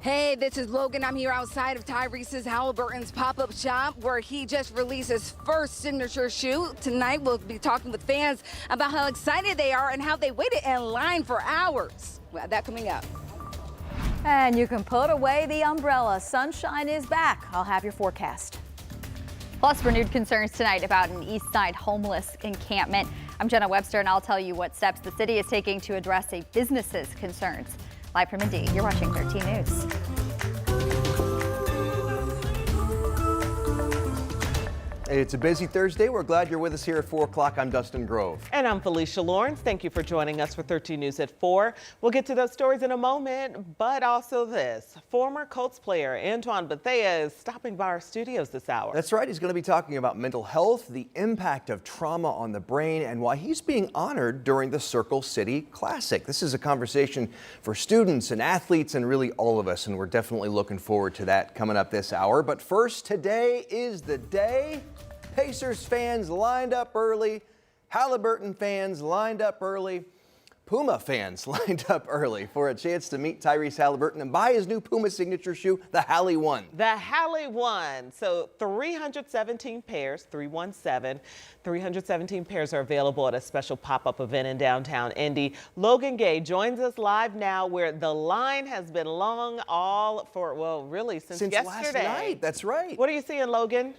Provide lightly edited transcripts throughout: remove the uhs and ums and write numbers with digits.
Hey, this is Logan. I'm here outside of Tyrese's Halliburton's pop-up shop where he just released his first signature shoe. Tonight, we'll be talking with fans about how excited they are and how they waited in line for hours. Well, that coming up. And you can put away the umbrella. Sunshine is back. I'll have your forecast. Plus, renewed concerns tonight about an East Side homeless encampment. I'm Jenna Webster, and I'll tell you what steps the city is taking to address a business's concerns. Live from Indy, you're watching 13 News. It's a busy Thursday. We're glad you're with us here at 4 o'clock. I'm Dustin Grove. And I'm Felicia Lawrence. Thank you for joining us for 13 News at 4. We'll get to those stories in a moment, but also this. Former Colts player Antoine Bethea is stopping by our studios this hour. That's right. He's going to be talking about mental health, the impact of trauma on the brain, and why he's being honored during the Circle City Classic. This is a conversation for students and athletes and really all of us, and we're definitely looking forward to that coming up this hour. But first, today is the day. Pacers fans lined up early, Halliburton fans lined up early, Puma fans lined up early for a chance to meet Tyrese Halliburton and buy his new Puma signature shoe, the Hallie 1. The Hallie 1. So 317 pairs, 317 pairs are available at a special pop-up event in downtown Indy. Logan Gay joins us live now where the line has been long really since yesterday. Last night, that's right. What are you seeing, Logan?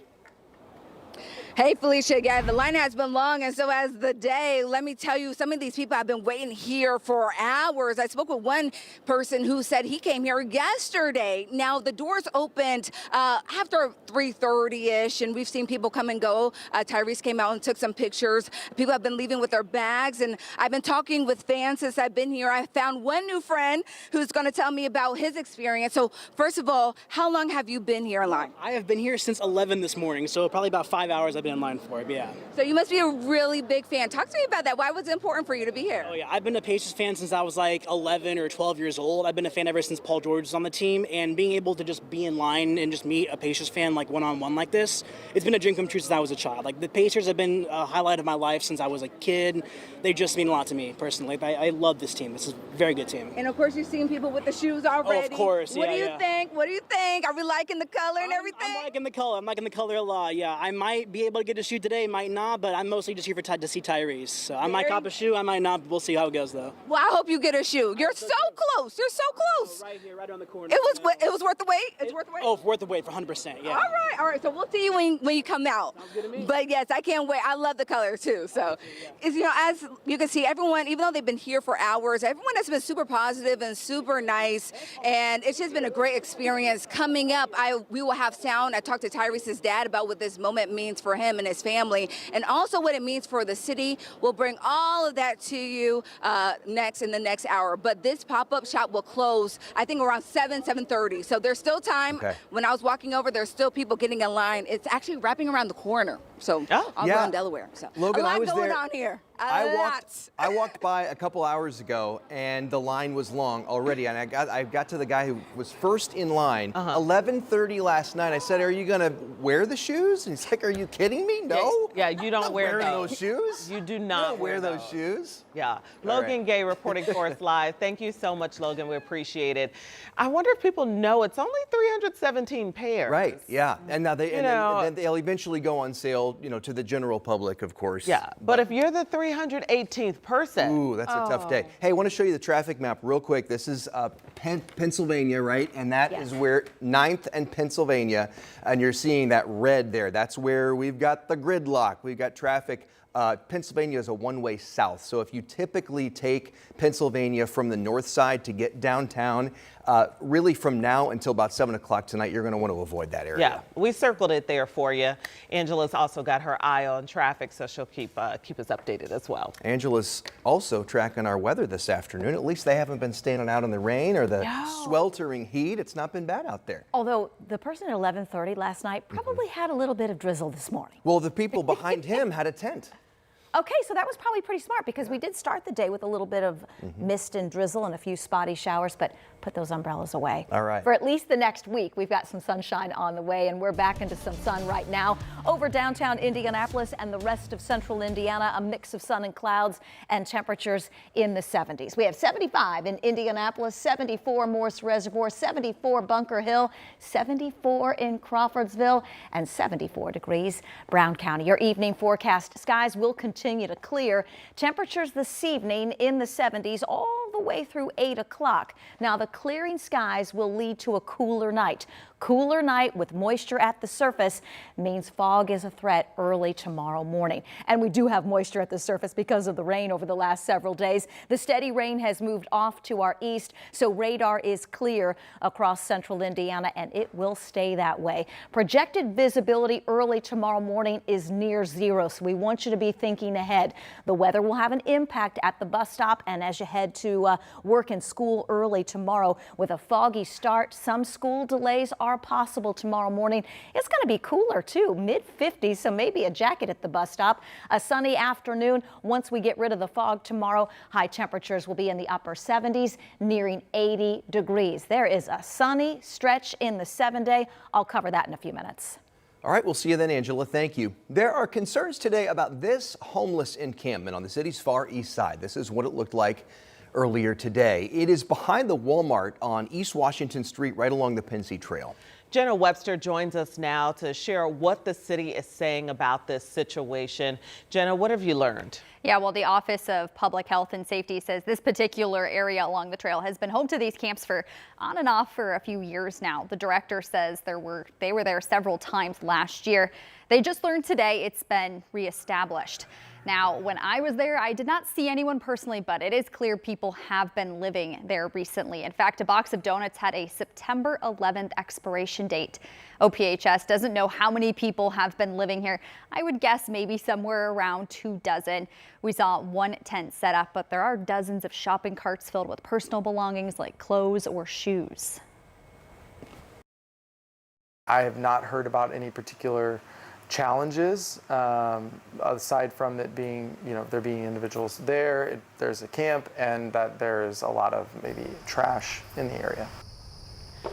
Hey, Felicia, yeah, the line has been long, and so has the day. Let me tell you, some of these people have been waiting here for hours. I spoke with one person who said he came here yesterday. Now, the doors opened after 3:30-ish, and we've seen people come and go. Tyrese came out and took some pictures. People have been leaving with their bags, and I've been talking with fans since I've been here. I found one new friend who's going to tell me about his experience. So, first of all, how long have you been here in line? I have been here since 11 this morning, so probably about 5 hours I've been in line for it, yeah. So you must be a really big fan. Talk to me about that. Why was it important for you to be here? Oh yeah, I've been a Pacers fan since I was like 11 or 12 years old. I've been a fan ever since Paul George was on the team, and being able to just be in line and just meet a Pacers fan like one-on-one like this, it's been a dream come true since I was a child. Like the Pacers have been a highlight of my life since I was a kid. They just mean a lot to me personally. I love this team. This is a very good team. And of course you've seen people with the shoes already. Oh, of course, What do you think? What do you think? Are we liking the color and everything? I'm liking the color. I'm liking the color a lot, yeah. I might be able to get a shoe today, might not, but I'm mostly just here to see Tyrese. So I might cop a shoe, I might not, but we'll see how it goes though. Well, I hope you get a shoe. You're so close. You're so close. Right here, right around the corner. It was worth the wait? It's worth the wait? Oh, worth the wait for 100%, yeah. All right. So we'll see you when you come out. Sounds good to me. But yes, I can't wait. I love the color too. So, as you can see, everyone, even though they've been here for hours, everyone has been super positive and super nice. And it's just been a great experience. Coming up, we will have sound. I talked to Tyrese's dad about what this moment means for him and his family, and also what it means for the city. We'll bring all of that to you next in the next hour. But this pop-up shop will close, I think, around 7:30. So there's still time. Okay. When I was walking over, there's still people getting in line. It's actually wrapping around the corner. So I'll go in Delaware. So Logan, a lot I was going there. on here. I walked by a couple hours ago, and the line was long already. And I got to the guy who was first in line, 11:30 last night. I said, "Are you gonna wear the shoes?" And he's like, "Are you kidding me? No. Yeah, you don't wear those shoes. You do not wear those shoes." Yeah. Logan Gay reporting for us live. Thank you so much, Logan. We appreciate it. I wonder if people know it's only 317 pairs. Right. Yeah. And now then they'll eventually go on sale, to the general public, of course. Yeah. But if you're the 318th person. Ooh, that's a tough day. Hey, I want to show you the traffic map real quick. This is Pennsylvania, right? And that is where 9th and Pennsylvania, and you're seeing that red there. That's where we've got the gridlock. We've got traffic. Pennsylvania is a one-way south. So if you typically take Pennsylvania from the north side to get downtown, really from now until about 7 o'clock tonight, you're going to want to avoid that area. Yeah, we circled it there for you. Angela's also got her eye on traffic, so she'll keep us updated as well. Angela's also tracking our weather this afternoon. At least they haven't been standing out in the rain or the sweltering heat. It's not been bad out there. Although the person at 11:30 last night probably had a little bit of drizzle this morning. Well, the people behind him had a tent. Okay, so that was probably pretty smart because we did start the day with a little bit of mist and drizzle and a few spotty showers, but put those umbrellas away. All right. For at least the next week, we've got some sunshine on the way, and we're back into some sun right now over downtown Indianapolis and the rest of central Indiana. A mix of sun and clouds and temperatures in the 70s. We have 75 in Indianapolis, 74 Morse Reservoir, 74 Bunker Hill, 74 in Crawfordsville, and 74 degrees Brown County. Your evening forecast: skies will continue to clear. Temperatures this evening in the 70s all the way through 8 o'clock. Now, the clearing skies will lead to a cooler night. Cooler night with moisture at the surface means fog is a threat early tomorrow morning. And we do have moisture at the surface because of the rain over the last several days. The steady rain has moved off to our east, so radar is clear across central Indiana, and it will stay that way. Projected visibility early tomorrow morning is near zero, so we want you to be thinking ahead. The weather will have an impact at the bus stop and as you head to work and school early tomorrow. With a foggy start, some school delays are possible tomorrow morning. It's going to be cooler too, mid-50s, so maybe a jacket at the bus stop. A sunny afternoon. Once we get rid of the fog tomorrow, high temperatures will be in the upper 70s, nearing 80 degrees. There is a sunny stretch in the 7-day. I'll cover that in a few minutes. All right, we'll see you then, Angela. Thank you. There are concerns today about this homeless encampment on the city's far east side. This is what it looked like earlier today. It is behind the Walmart on East Washington Street, right along the Pensy Trail. Jenna Webster joins us now to share what the city is saying about this situation. Jenna, what have you learned? Yeah, well, the Office of Public Health and Safety says this particular area along the trail has been home to these camps for on and off for a few years now. The director says they were there several times last year. They just learned today it's been reestablished. Now, when I was there, I did not see anyone personally, but it is clear people have been living there recently. In fact, a box of donuts had a September 11th expiration date. OPHS doesn't know how many people have been living here. I would guess maybe somewhere around 2 dozen. We saw one tent set up, but there are dozens of shopping carts filled with personal belongings like clothes or shoes. I have not heard about any particular challenges aside from it being, there being individuals there, there's a camp, and that there's a lot of maybe trash in the area.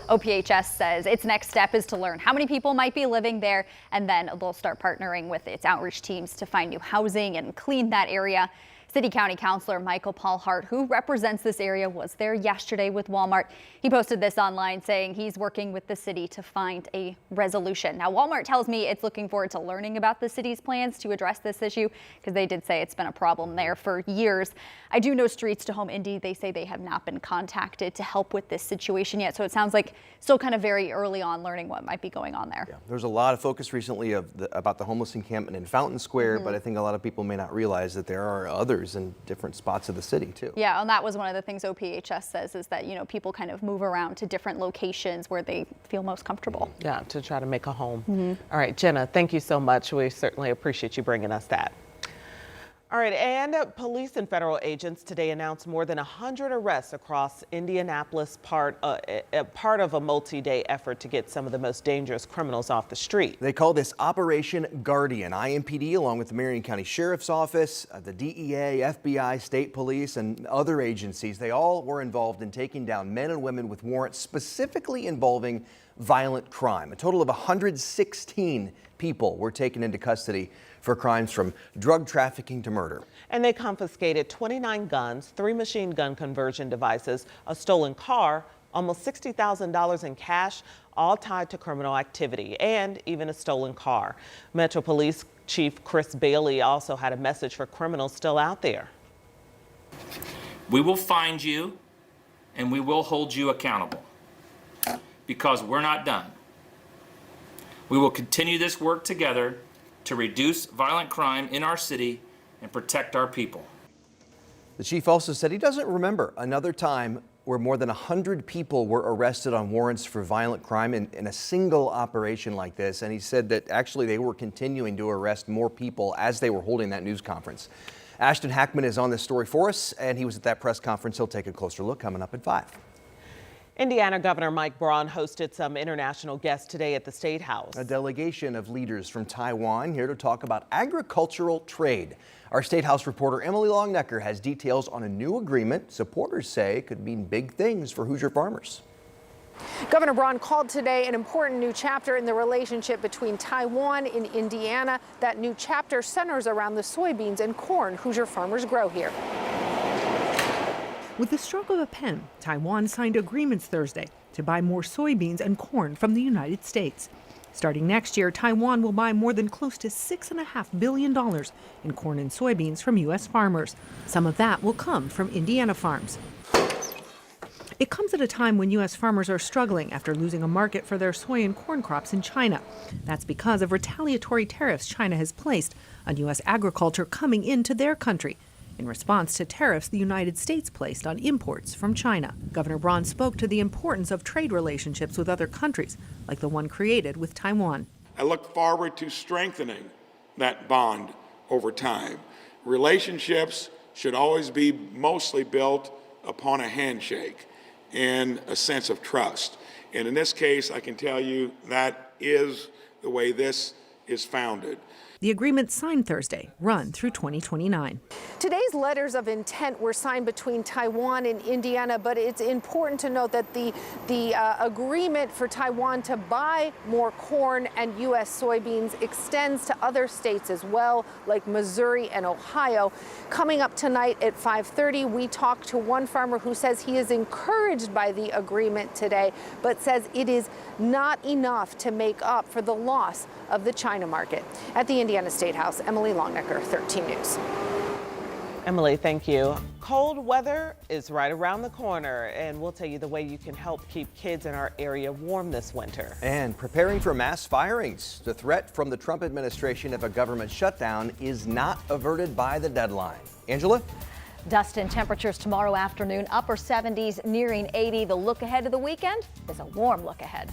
OPHS says its next step is to learn how many people might be living there, and then they'll start partnering with its outreach teams to find new housing and clean that area. City County Councilor Michael Paul Hart, who represents this area, was there yesterday with Walmart. He posted this online saying he's working with the city to find a resolution. Now, Walmart tells me it's looking forward to learning about the city's plans to address this issue because they did say it's been a problem there for years. I do know Streets to Home Indy, they say they have not been contacted to help with this situation yet. So it sounds like still kind of very early on learning what might be going on there. Yeah, there's a lot of focus recently about the homeless encampment in Fountain Square, but I think a lot of people may not realize that there are others in different spots of the city too. Yeah, and that was one of the things OPHS says is that, people kind of move around to different locations where they feel most comfortable. Yeah, to try to make a home. All right, Jenna, thank you so much. We certainly appreciate you bringing us that. All right, and police and federal agents today announced more than 100 arrests across Indianapolis, part of a multi-day effort to get some of the most dangerous criminals off the street. They call this Operation Guardian. IMPD, along with the Marion County Sheriff's Office, the DEA, FBI, state police, and other agencies, they all were involved in taking down men and women with warrants specifically involving violent crime. A total of 116 people were taken into custody for crimes from drug trafficking to murder. And they confiscated 29 guns, 3 machine gun conversion devices, a stolen car, almost $60,000 in cash, all tied to criminal activity, and even a stolen car. Metro Police Chief Chris Bailey also had a message for criminals still out there. We will find you and we will hold you accountable because we're not done. We will continue this work together to reduce violent crime in our city and protect our people. The chief also said he doesn't remember another time where more than 100 people were arrested on warrants for violent crime in a single operation like this. And he said that actually they were continuing to arrest more people as they were holding that news conference. Ashton Hackman is on this story for us, and he was at that press conference. He'll take a closer look coming up at 5. Indiana Governor Mike Braun hosted some international guests today at the State House. A delegation of leaders from Taiwan here to talk about agricultural trade. Our State House reporter Emily Longnecker has details on a new agreement supporters say could mean big things for Hoosier farmers. Governor Braun called today an important new chapter in the relationship between Taiwan and Indiana. That new chapter centers around the soybeans and corn Hoosier farmers grow here. With the stroke of a pen, Taiwan signed agreements Thursday to buy more soybeans and corn from the United States. Starting next year, Taiwan will buy more than close to $6.5 billion in corn and soybeans from U.S. farmers. Some of that will come from Indiana farms. It comes at a time when U.S. farmers are struggling after losing a market for their soy and corn crops in China. That's because of retaliatory tariffs China has placed on U.S. agriculture coming into their country in response to tariffs the United States placed on imports from China. Governor Braun spoke to the importance of trade relationships with other countries, like the one created with Taiwan. I look forward to strengthening that bond over time. Relationships should always be mostly built upon a handshake and a sense of trust. And in this case, I can tell you that is the way this is founded. The agreement signed Thursday, run through 2029. Today's letters of intent were signed between Taiwan and Indiana, but it's important to note that the agreement for Taiwan to buy more corn and U.S. soybeans extends to other states as well, like Missouri and Ohio. Coming up tonight at 5:30, we talked to one farmer who says he is encouraged by the agreement today, but says it is not enough to make up for the loss of the China market. At the Indiana State House, Emily Longnecker, 13 News. Emily, thank you. Cold weather is right around the corner, and we'll tell you the way you can help keep kids in our area warm this winter. And preparing for mass firings. The threat from the Trump administration of a government shutdown is not averted by the deadline. Angela? Dust and temperatures tomorrow afternoon, upper 70s, nearing 80. The look ahead of the weekend is a warm look ahead.